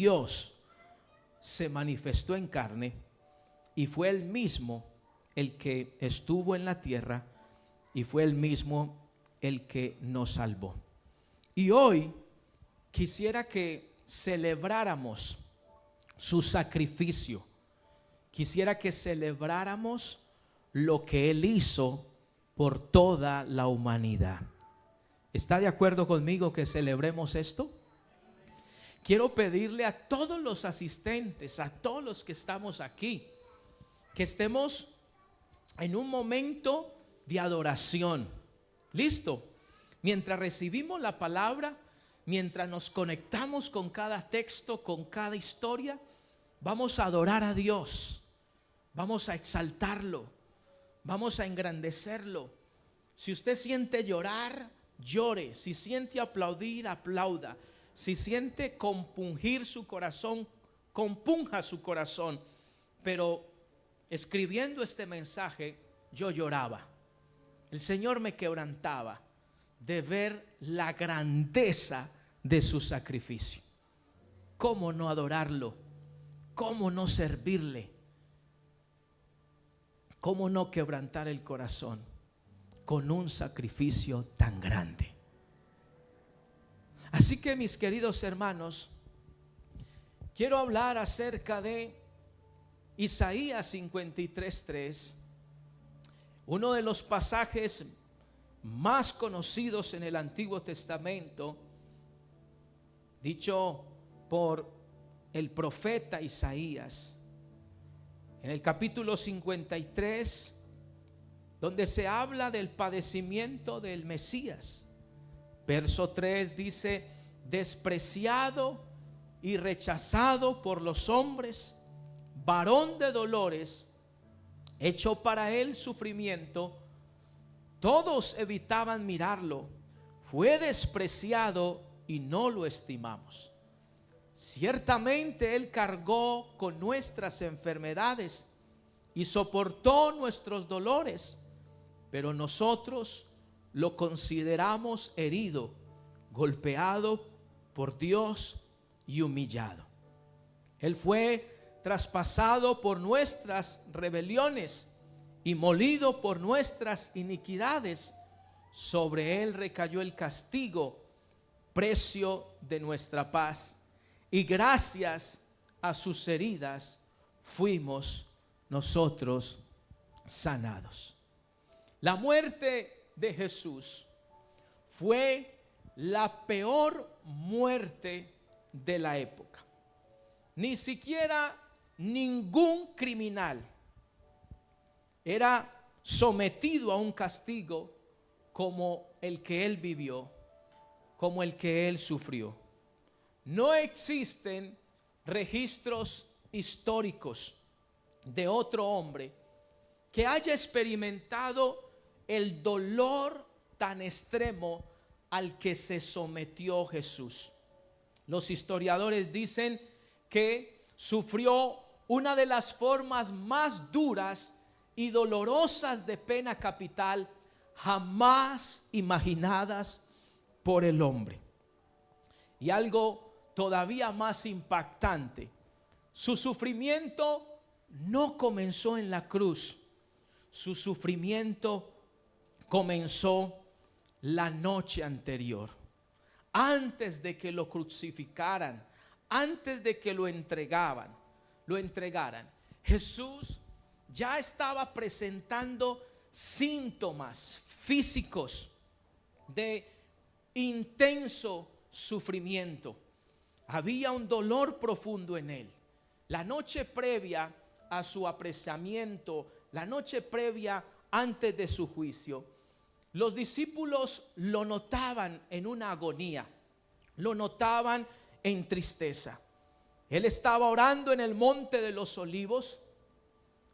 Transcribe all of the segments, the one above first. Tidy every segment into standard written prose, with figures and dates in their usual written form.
Dios se manifestó en carne y fue Él mismo el que estuvo en la tierra y fue Él mismo el que nos salvó. Y hoy quisiera que celebráramos su sacrificio. Quisiera que celebráramos lo que Él hizo por toda la humanidad. ¿Está de acuerdo conmigo que celebremos esto? Quiero pedirle a todos los asistentes, a todos los que estamos aquí, que estemos en un momento de adoración. ¿Listo? Mientras recibimos la palabra, mientras nos conectamos con cada texto, con cada historia, vamos a adorar a Dios, vamos a exaltarlo, vamos a engrandecerlo. Si usted siente llorar, llore. Si siente aplaudir, aplauda. Si siente compungir su corazón, compunja su corazón. Pero escribiendo este mensaje, yo lloraba. El Señor me quebrantaba de ver la grandeza de su sacrificio. ¿Cómo no adorarlo? ¿Cómo no servirle? ¿Cómo no quebrantar el corazón con un sacrificio tan grande? Así que, mis queridos hermanos, quiero hablar acerca de Isaías 53:3, uno de los pasajes más conocidos en el Antiguo Testamento, dicho por el profeta Isaías. En el capítulo 53, donde se habla del padecimiento del Mesías. Verso 3 dice: despreciado y rechazado por los hombres, varón de dolores, hecho para él sufrimiento, todos evitaban mirarlo, fue despreciado y no lo estimamos. Ciertamente él cargó con nuestras enfermedades y soportó nuestros dolores, pero nosotros lo consideramos herido, golpeado por Dios y humillado. Él fue traspasado por nuestras rebeliones y molido por nuestras iniquidades. Sobre él recayó el castigo, precio de nuestra paz, y gracias a sus heridas fuimos nosotros sanados. La muerte de Jesús fue la peor muerte de la época. Ni siquiera ningún criminal era sometido a un castigo como el que él vivió, como el que él sufrió. No existen registros históricos de otro hombre que haya experimentado el dolor tan extremo al que se sometió Jesús. Los historiadores dicen que sufrió una de las formas más duras y dolorosas de pena capital jamás imaginadas por el hombre. Y algo todavía más impactante: su sufrimiento no comenzó en la cruz, su sufrimiento comenzó la noche anterior, antes de que lo crucificaran, antes de que lo entregaran. Jesús ya estaba presentando síntomas físicos de intenso sufrimiento. Había un dolor profundo en él. La noche previa a su apresamiento, la noche previa antes de su juicio, los discípulos lo notaban en una agonía, lo notaban en tristeza. Él estaba orando en el monte de los olivos,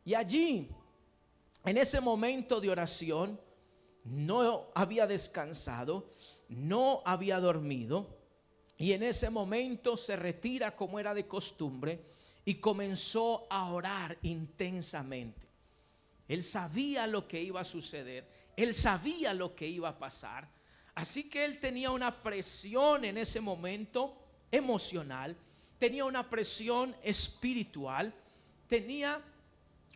y allí, en ese momento de oración, no había descansado, no había dormido, y en ese momento se retira como era de costumbre y comenzó a orar intensamente. Él sabía lo que iba a suceder, él sabía lo que iba a pasar, así que él tenía una presión en ese momento emocional tenía una presión espiritual, tenía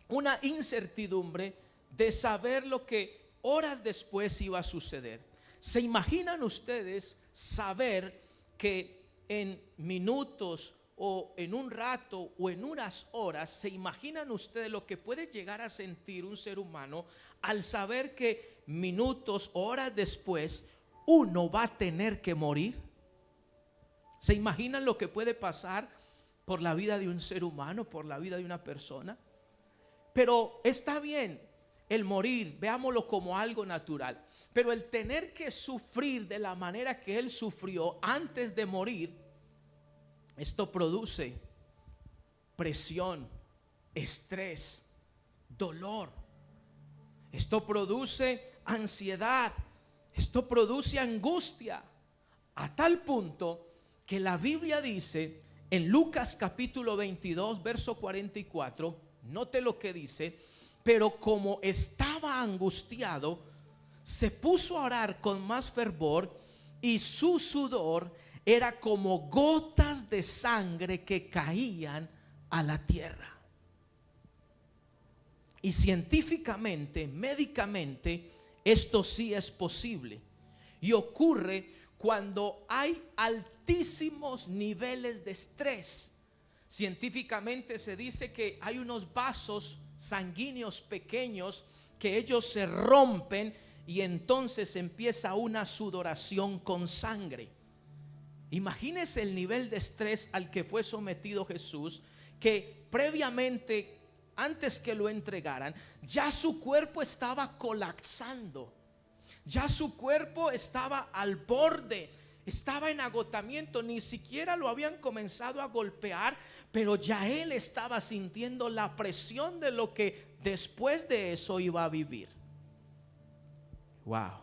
una incertidumbre de saber lo que horas después iba a suceder. ¿Se imaginan ustedes saber que en minutos o en un rato o en unas horas, se imaginan ustedes lo que puede llegar a sentir un ser humano al saber que minutos o horas después uno va a tener que morir? ¿Se imaginan lo que puede pasar por la vida de un ser humano, por la vida de una persona? Pero está bien el morir, veámoslo como algo natural, pero el tener que sufrir de la manera que él sufrió antes de morir, esto produce presión, estrés, dolor. Esto produce ansiedad, esto produce angustia, a tal punto que la Biblia dice en Lucas capítulo 22, verso 44, note lo que dice: pero como estaba angustiado, se puso a orar con más fervor, y su sudor era como gotas de sangre que caían a la tierra. Y científicamente, médicamente, esto sí es posible. Y ocurre cuando hay altísimos niveles de estrés. Científicamente se dice que hay unos vasos sanguíneos pequeños que ellos se rompen y entonces empieza una sudoración con sangre. Imagínese el nivel de estrés al que fue sometido Jesús, que previamente, antes que lo entregaran, ya su cuerpo estaba colapsando, ya su cuerpo estaba al borde, estaba en agotamiento, ni siquiera lo habían comenzado a golpear, pero ya él estaba sintiendo la presión de lo que después de eso iba a vivir. Wow.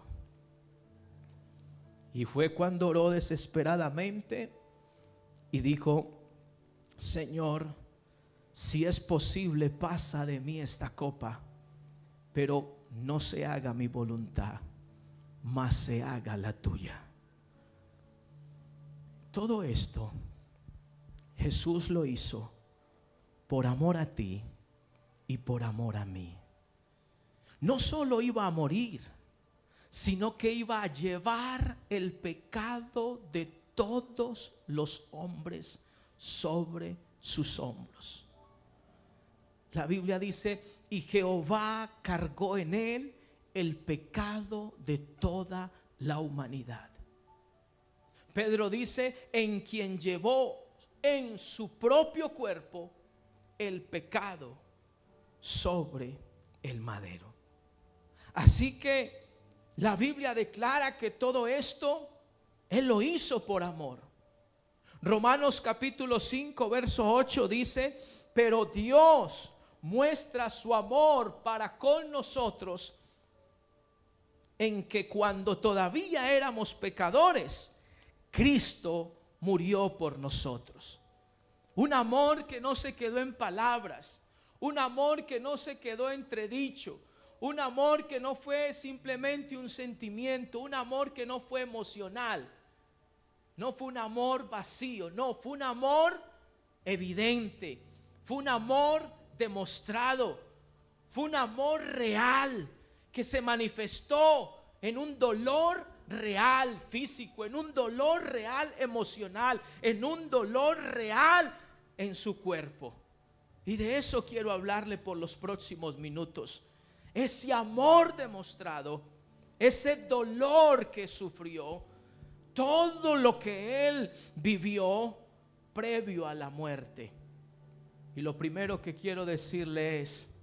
Y fue cuando oró desesperadamente y dijo: Señor, si es posible, pasa de mí esta copa, pero no se haga mi voluntad, mas se haga la tuya. Todo esto Jesús lo hizo por amor a ti y por amor a mí. No solo iba a morir, sino que iba a llevar el pecado de todos los hombres sobre sus hombros. La Biblia dice: y Jehová cargó en él el pecado de toda la humanidad. Pedro dice: en quien llevó en su propio cuerpo el pecado sobre el madero. Así que la Biblia declara que todo esto él lo hizo por amor. Romanos capítulo 5 verso 8 dice: pero Dios muestra su amor para con nosotros en que cuando todavía éramos pecadores, Cristo murió por nosotros. Un amor que no se quedó en palabras, un amor que no se quedó entredicho, un amor que no fue simplemente un sentimiento, un amor que no fue emocional, no fue un amor vacío, no, fue un amor evidente, fue un amor demostrado, fue un amor real que se manifestó en un dolor real físico, en un dolor real emocional, en un dolor real en su cuerpo. Y de eso quiero hablarle por los próximos minutos. Ese amor demostrado, ese dolor que sufrió, todo lo que él vivió previo a la muerte. Y lo primero que quiero decirle es: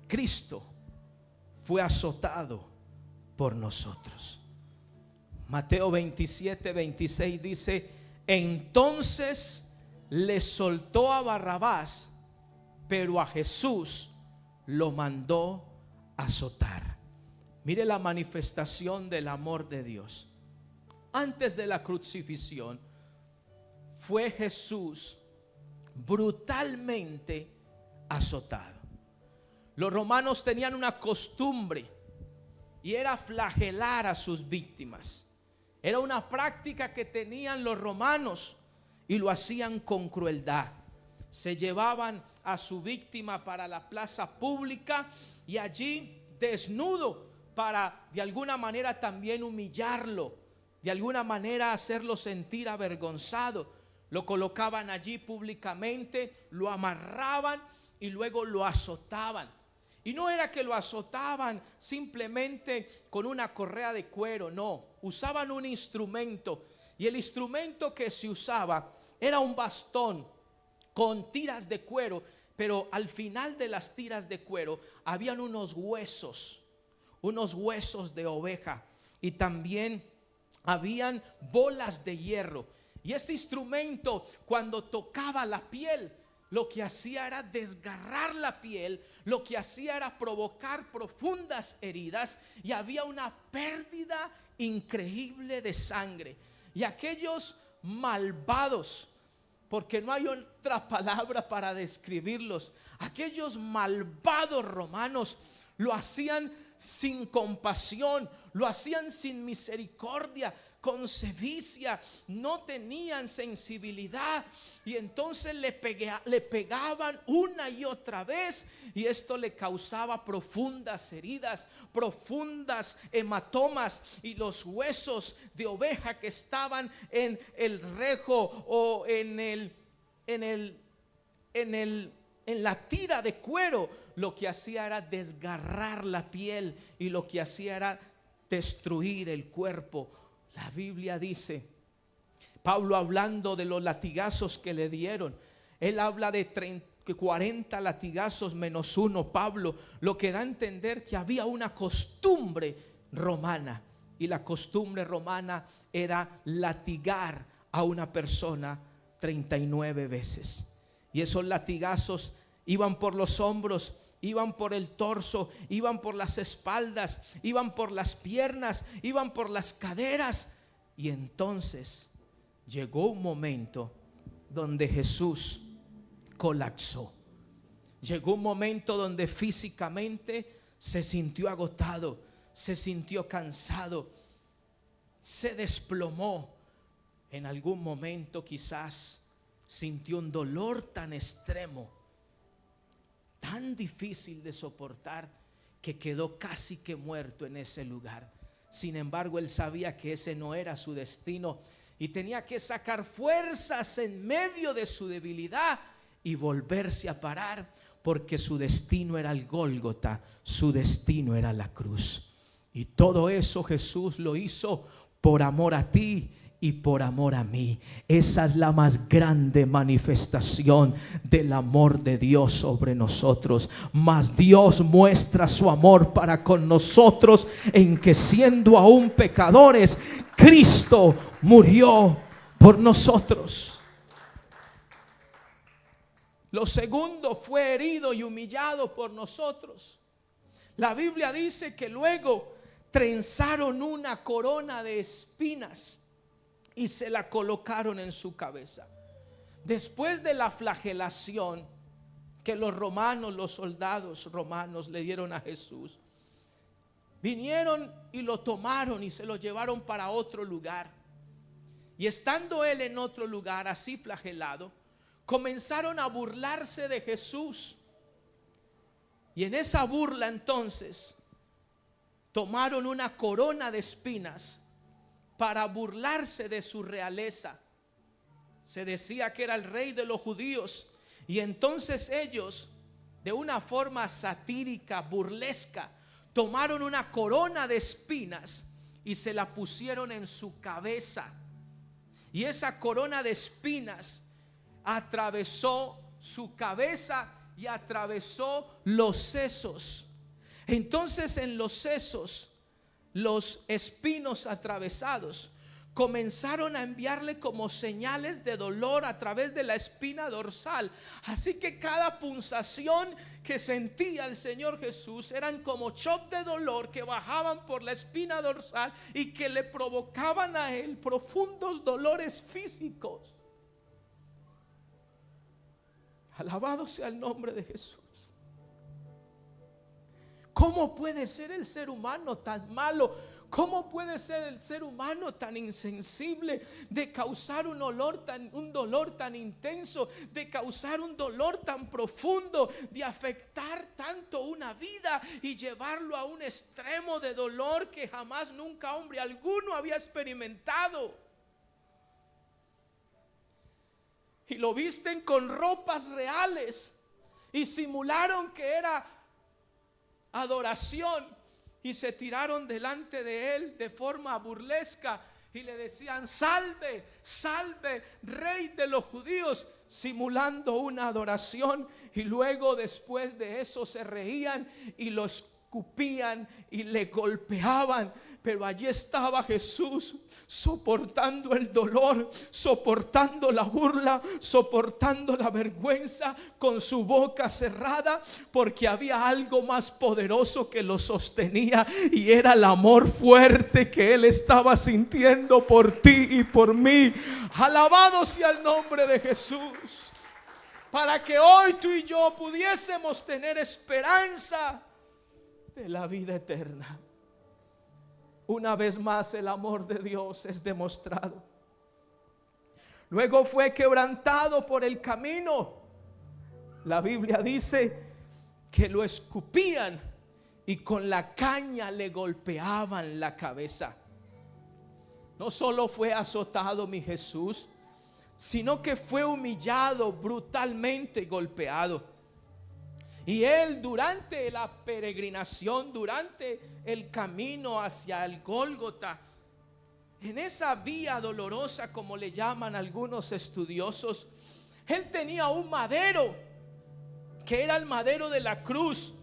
Cristo fue azotado por nosotros. Mateo 27, 26 dice: entonces le soltó a Barrabás, pero a Jesús lo mandó azotar. Mire la manifestación del amor de Dios. Antes de la crucifixión fue Jesús brutalmente azotado. Los romanos tenían una costumbre y era flagelar a sus víctimas. Era una práctica que tenían los romanos y lo hacían con crueldad. Se llevaban a su víctima para la plaza pública y allí desnudo para de alguna manera también humillarlo, de alguna manera hacerlo sentir avergonzado. Lo colocaban allí públicamente, lo amarraban y luego lo azotaban. Y no era que lo azotaban simplemente con una correa de cuero, no, usaban un instrumento, y el instrumento que se usaba era un bastón con tiras de cuero, pero al final de las tiras de cuero habían unos huesos de oveja, y también habían bolas de hierro. Y ese instrumento, cuando tocaba la piel, lo que hacía era desgarrar la piel, lo que hacía era provocar profundas heridas, y había una pérdida increíble de sangre. Y aquellos malvados, porque no hay otra palabra para describirlos, aquellos malvados romanos lo hacían sin compasión, lo hacían sin misericordia, con sevicia, no tenían sensibilidad, y entonces le pegaban una y otra vez, y esto le causaba profundas heridas, profundas hematomas, y los huesos de oveja que estaban en el rejo o en la tira de cuero, lo que hacía era desgarrar la piel, y lo que hacía era destruir el cuerpo. La Biblia dice, Pablo hablando de los latigazos que le dieron, él habla de 40 latigazos menos uno, Pablo, lo que da a entender que había una costumbre romana, y la costumbre romana era latigar a una persona 39 veces. Y esos latigazos iban por los hombros, iban por el torso, iban por las espaldas, iban por las piernas, iban por las caderas. Y entonces llegó un momento donde Jesús colapsó. Llegó un momento donde físicamente se sintió agotado, se sintió cansado, se desplomó. En algún momento quizás sintió un dolor tan extremo, tan difícil de soportar, que quedó casi que muerto en ese lugar. Sin embargo, él sabía que ese no era su destino, y tenía que sacar fuerzas en medio de su debilidad y volverse a parar, porque su destino era el Gólgota, su destino era la cruz. Y todo eso Jesús lo hizo por amor a ti y por amor a mí. Esa es la más grande manifestación del amor de Dios sobre nosotros. Mas Dios muestra su amor para con nosotros en que, siendo aún pecadores, Cristo murió por nosotros. Lo segundo, fue herido y humillado por nosotros. La Biblia dice que luego trenzaron una corona de espinas y se la colocaron en su cabeza. Después de la flagelación que los romanos, los soldados romanos le dieron a Jesús, vinieron y lo tomaron y se lo llevaron para otro lugar. Y estando él en otro lugar así flagelado, comenzaron a burlarse de Jesús. Y en esa burla entonces tomaron una corona de espinas para burlarse de su realeza. Se decía que era el rey de los judíos, y entonces ellos, de una forma satírica, burlesca, tomaron una corona de espinas y se la pusieron en su cabeza. Y esa corona de espinas atravesó su cabeza y atravesó los sesos. Entonces, en los sesos, los espinos atravesados comenzaron a enviarle como señales de dolor a través de la espina dorsal. Así que cada punzación que sentía el Señor Jesús eran como shock de dolor que bajaban por la espina dorsal y que le provocaban a él profundos dolores físicos. Alabado sea el nombre de Jesús. ¿Cómo puede ser el ser humano tan malo? ¿Cómo puede ser el ser humano tan insensible de causar un dolor tan intenso, de causar un dolor tan profundo, de afectar tanto una vida y llevarlo a un extremo de dolor que jamás nunca hombre alguno había experimentado? Y lo visten con ropas reales y simularon que era adoración. Y se tiraron delante de él de forma burlesca y le decían: salve, salve, rey de los judíos, simulando una adoración. Y luego, después de eso, se reían y lo escupían y le golpeaban. Pero allí estaba Jesús, soportando el dolor, soportando la burla, soportando la vergüenza, con su boca cerrada, porque había algo más poderoso que lo sostenía, y era el amor fuerte que él estaba sintiendo por ti y por mí. Alabado sea el nombre de Jesús, para que hoy tú y yo pudiésemos tener esperanza de la vida eterna. Una vez más el amor de Dios es demostrado. Luego fue quebrantado por el camino. La Biblia dice que lo escupían y con la caña le golpeaban la cabeza. No solo fue azotado mi Jesús, sino que fue humillado, brutalmente golpeado. Y él, durante la peregrinación, durante el camino hacia el Gólgota, en esa vía dolorosa, como le llaman algunos estudiosos, él tenía un madero que era el madero de la cruz.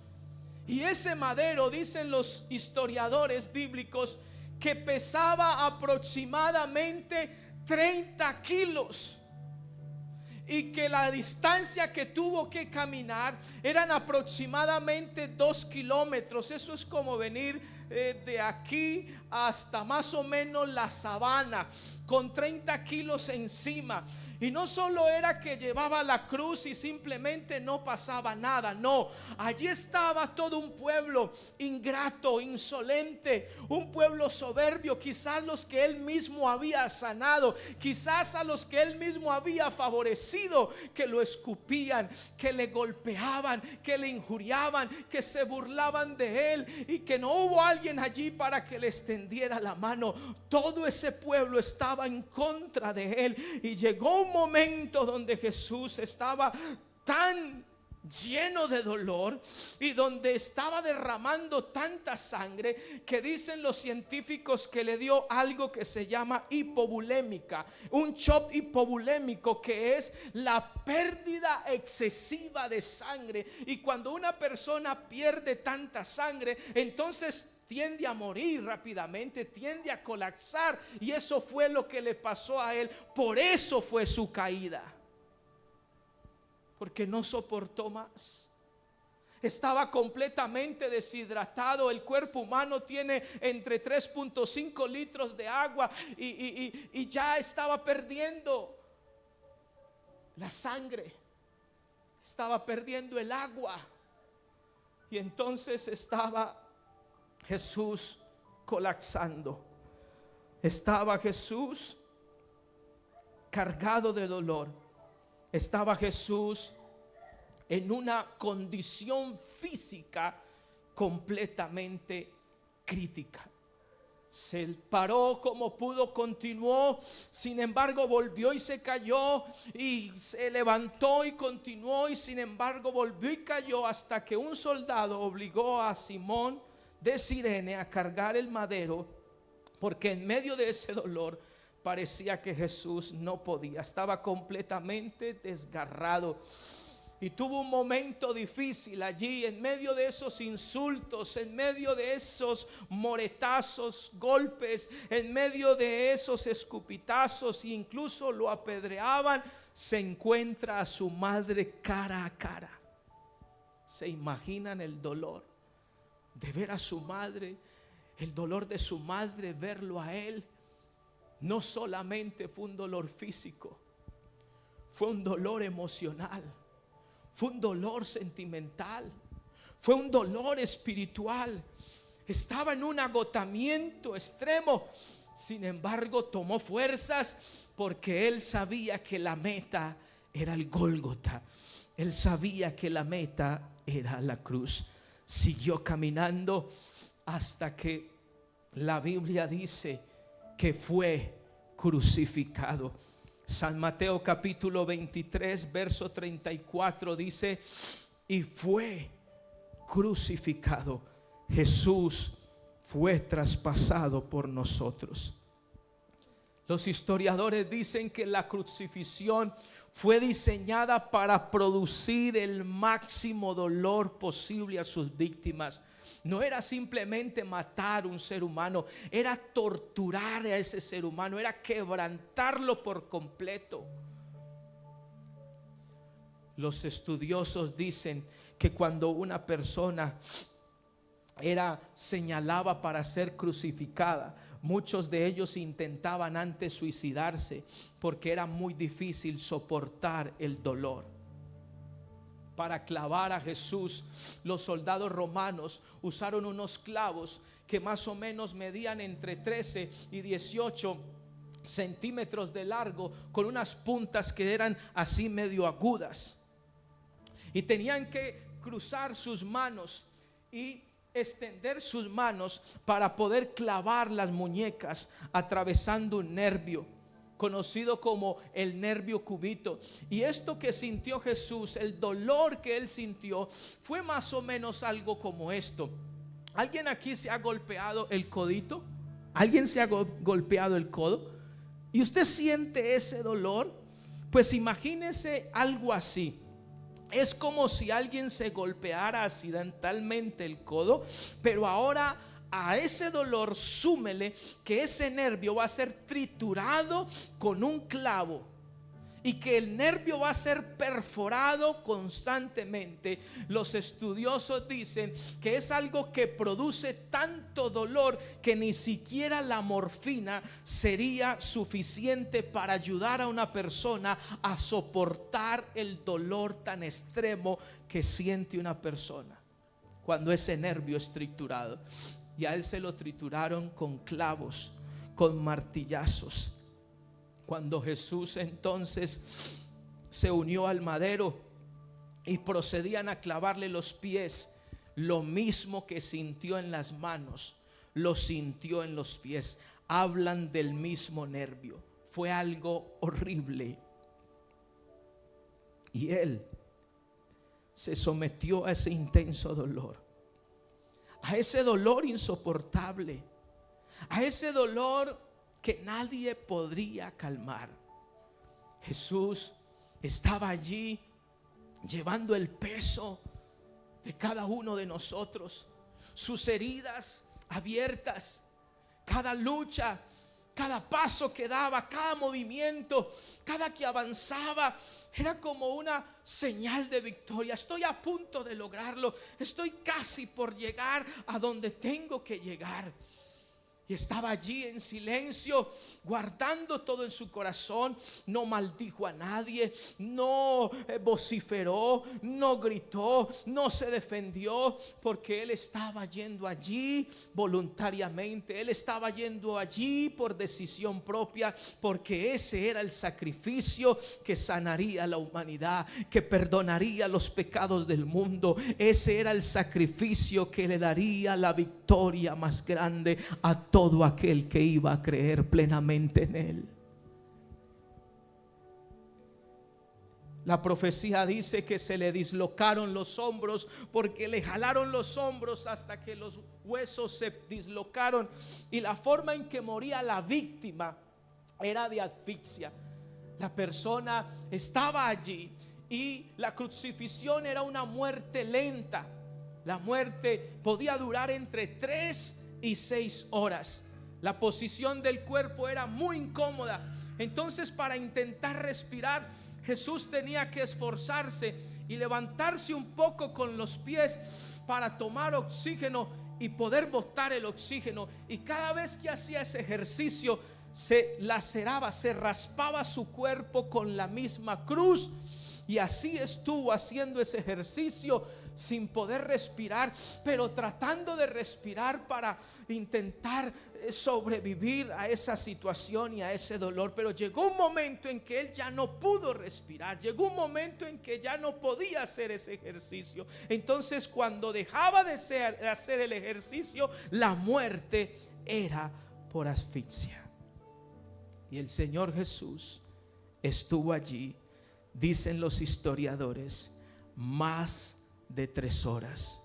Y ese madero, dicen los historiadores bíblicos, que pesaba aproximadamente 30 kilos. Y que la distancia que tuvo que caminar eran aproximadamente 2 kilómetros. Eso es como venir de aquí hasta más o menos la Sabana, con 30 kilos encima. Y no solo era que llevaba la cruz y simplemente no pasaba nada, no, allí estaba todo un pueblo ingrato, insolente, un pueblo soberbio, quizás los que él mismo había sanado, quizás a los que él mismo había favorecido, que lo escupían, que le golpeaban, que le injuriaban, que se burlaban de él, y que no hubo alguien allí para que le extendiera la mano. Todo ese pueblo estaba en contra de él, y llegó un momento donde Jesús estaba tan lleno de dolor y donde estaba derramando tanta sangre, que dicen los científicos que le dio algo que se llama hipovolémica, un shock hipovolémico, que es la pérdida excesiva de sangre. Y cuando una persona pierde tanta sangre, entonces tiende a morir rápidamente, tiende a colapsar, y eso fue lo que le pasó a él. Por eso fue su caída, porque no soportó más. Estaba completamente deshidratado. El cuerpo humano tiene entre 3.5 litros de agua y ya estaba perdiendo la sangre, estaba perdiendo el agua, y entonces estaba Jesús colapsando. Estaba Jesús cargado de dolor. Estaba Jesús en una condición física completamente crítica. Se paró como pudo, continuó, sin embargo volvió y se cayó, y se levantó y continuó, y sin embargo volvió y cayó, hasta que un soldado obligó a Simón de Cirene a cargar el madero, porque en medio de ese dolor parecía que Jesús no podía, estaba completamente desgarrado. Y tuvo un momento difícil allí, en medio de esos insultos, en medio de esos moretazos, golpes, en medio de esos escupitazos, e incluso lo apedreaban. Se encuentra a su madre cara a cara. ¿Se imaginan el dolor de ver a su madre? El dolor de su madre, verlo a él. No solamente fue un dolor físico, fue un dolor emocional, fue un dolor sentimental, fue un dolor espiritual. estaba en un agotamiento extremo. Sin embargo, tomó fuerzas porque él sabía que la meta era el Gólgota. Él sabía que la meta era la cruz. Siguió caminando hasta que la Biblia dice que fue crucificado. San Mateo capítulo 23 verso 34 dice: y fue crucificado. Jesús fue traspasado por nosotros. Los historiadores dicen que la crucifixión fue diseñada para producir el máximo dolor posible a sus víctimas. No era simplemente matar un ser humano, era torturar a ese ser humano, era quebrantarlo por completo. Los estudiosos dicen que cuando una persona era señalada para ser crucificada, muchos de ellos intentaban antes suicidarse porque era muy difícil soportar el dolor. Para clavar a Jesús, los soldados romanos usaron unos clavos que más o menos medían entre 13 y 18 centímetros de largo, con unas puntas que eran así medio agudas, y tenían que cruzar sus manos y extender sus manos para poder clavar las muñecas atravesando un nervio conocido como el nervio cúbito. Y esto que sintió Jesús, el dolor que él sintió, fue más o menos algo como esto. ¿Alguien aquí se ha golpeado el codito? ¿Alguien se ha golpeado el codo? ¿Y usted siente ese dolor? Pues imagínese algo así. Es como si alguien se golpeara accidentalmente el codo, pero ahora a ese dolor súmele que ese nervio va a ser triturado con un clavo y que el nervio va a ser perforado constantemente. Los estudiosos dicen que es algo que produce tanto dolor que ni siquiera la morfina sería suficiente para ayudar a una persona a soportar el dolor tan extremo que siente una persona cuando ese nervio es triturado. Y a él se lo trituraron con clavos, con martillazos. Cuando Jesús entonces se unió al madero y procedían a clavarle los pies, lo mismo que sintió en las manos, lo sintió en los pies. Hablan del mismo nervio. Fue algo horrible. Y él se sometió a ese intenso dolor, a ese dolor insoportable, a ese dolor que nadie podría calmar. Jesús estaba allí llevando el peso de cada uno de nosotros, sus heridas abiertas, cada lucha, cada paso que daba, cada movimiento, cada que avanzaba, era como una señal de victoria. Estoy a punto de lograrlo, estoy casi por llegar a donde tengo que llegar. Y estaba allí en silencio, guardando todo en su corazón. No maldijo a nadie, no vociferó, no gritó, no se defendió, porque él estaba yendo allí voluntariamente. Él estaba yendo allí por decisión propia, porque ese era el sacrificio que sanaría a la humanidad, que perdonaría los pecados del mundo. Ese era el sacrificio que le daría la victoria más grande a todo aquel que iba a creer plenamente en él. La profecía dice que se le dislocaron los hombros, porque le jalaron los hombros hasta que los huesos se dislocaron, y la forma en que moría la víctima era de asfixia. La persona estaba allí y la crucifixión era una muerte lenta. La muerte podía durar entre 3 y 6 horas. La posición del cuerpo era muy incómoda. Entonces, para intentar respirar, Jesús tenía que esforzarse y levantarse un poco con los pies para tomar oxígeno y poder botar el oxígeno. Y cada vez que hacía ese ejercicio, se laceraba, se raspaba su cuerpo con la misma cruz, Y así estuvo haciendo ese ejercicio sin poder respirar, pero tratando de respirar para intentar sobrevivir a esa situación y a ese dolor. Pero llegó un momento en que él ya no pudo respirar, llegó un momento en que ya no podía hacer ese ejercicio. Entonces, cuando dejaba de hacer el ejercicio, la muerte era por asfixia. Y el Señor Jesús estuvo allí, dicen los historiadores, más de 3 horas.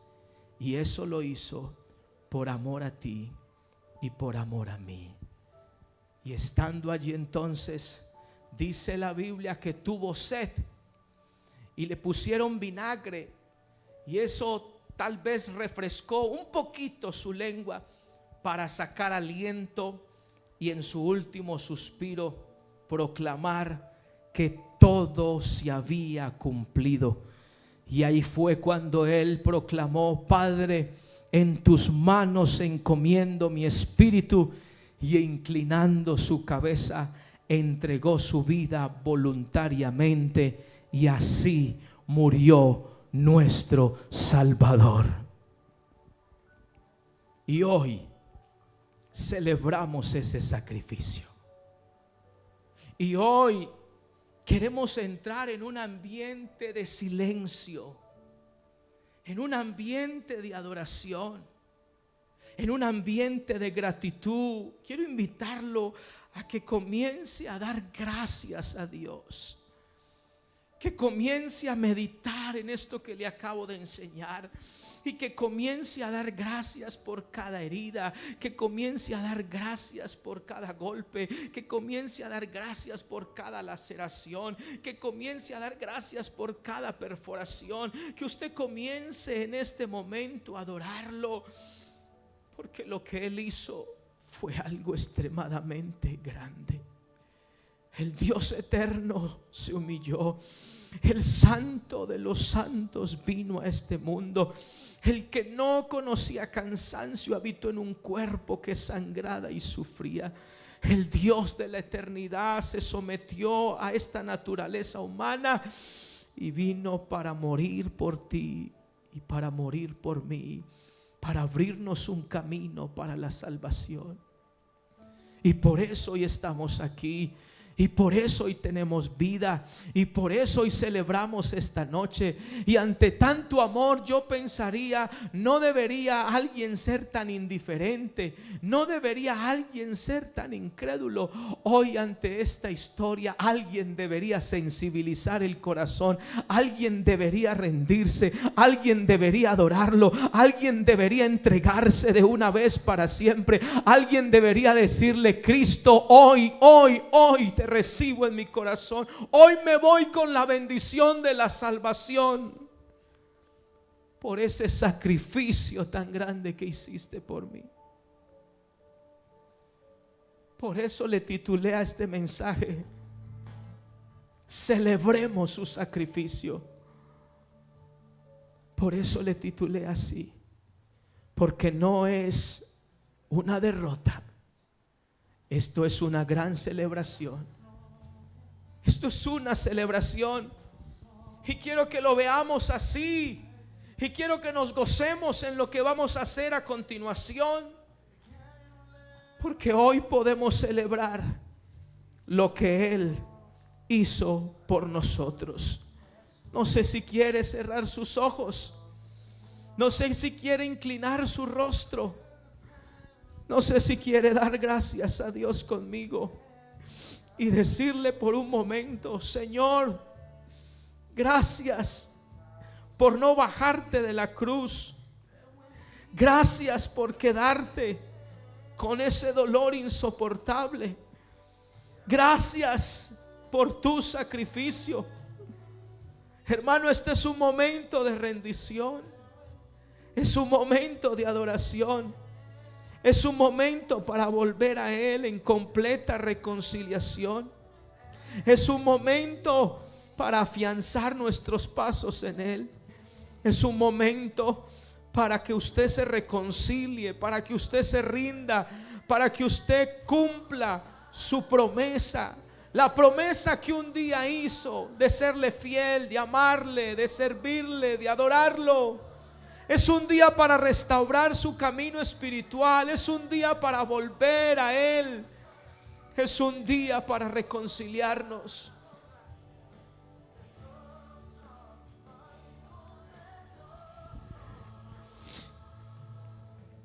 Y eso lo hizo por amor a ti y por amor a mí. Y estando allí entonces, dice la Biblia que tuvo sed y le pusieron vinagre, y eso tal vez refrescó un poquito su lengua para sacar aliento y en su último suspiro proclamar que todo se había cumplido. Y ahí fue cuando él proclamó: Padre, en tus manos encomiendo mi espíritu. Y inclinando su cabeza, entregó su vida voluntariamente, y así murió nuestro Salvador. Y hoy celebramos ese sacrificio. Y hoy queremos entrar en un ambiente de silencio, en un ambiente de adoración, en un ambiente de gratitud. Quiero invitarlo a que comience a dar gracias a Dios, que comience a meditar en esto que le acabo de enseñar, y que comience a dar gracias por cada herida, que comience a dar gracias por cada golpe, que comience a dar gracias por cada laceración, que comience a dar gracias por cada perforación, que usted comience en este momento a adorarlo, porque lo que Él hizo fue algo extremadamente grande. El Dios eterno se humilló. El Santo de los santos vino a este mundo. El que no conocía cansancio habitó en un cuerpo que sangraba y sufría. El Dios de la eternidad se sometió a esta naturaleza humana y vino para morir por ti y para morir por mí, para abrirnos un camino para la salvación. Y por eso hoy estamos aquí. Y por eso hoy tenemos vida, y por eso hoy celebramos esta noche. Y ante tanto amor, yo pensaría, no debería alguien ser tan indiferente, no debería alguien ser tan incrédulo. Hoy ante esta historia alguien debería sensibilizar el corazón, alguien debería rendirse, alguien debería adorarlo, alguien debería entregarse de una vez para siempre, alguien debería decirle: Cristo, hoy te recibo en mi corazón, hoy me voy con la bendición de la salvación por ese sacrificio tan grande que hiciste por mí. Por eso le titulé a este mensaje: celebremos su sacrificio. Por eso le titulé así, porque no es una derrota. Esto es una gran celebración. Esto es una celebración. Y quiero que lo veamos así. Y quiero que nos gocemos en lo que vamos a hacer a continuación. Porque hoy podemos celebrar lo que Él hizo por nosotros. No sé si quiere cerrar sus ojos. No sé si quiere inclinar su rostro. No sé si quiere dar gracias a Dios conmigo y decirle por un momento: Señor, gracias por no bajarte de la cruz. Gracias por quedarte con ese dolor insoportable. Gracias por tu sacrificio. Hermano, este es un momento de rendición. Es un momento de adoración. Es un momento para volver a Él en completa reconciliación. Es un momento para afianzar nuestros pasos en Él. Es un momento para que usted se reconcilie, para que usted se rinda, para que usted cumpla su promesa. La promesa que un día hizo de serle fiel, de amarle, de servirle, de adorarlo. Es un día para restaurar su camino espiritual. Es un día para volver a Él. Es un día para reconciliarnos.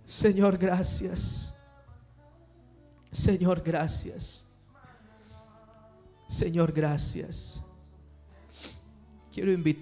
Señor, gracias. Señor, gracias. Señor, gracias. Quiero invitar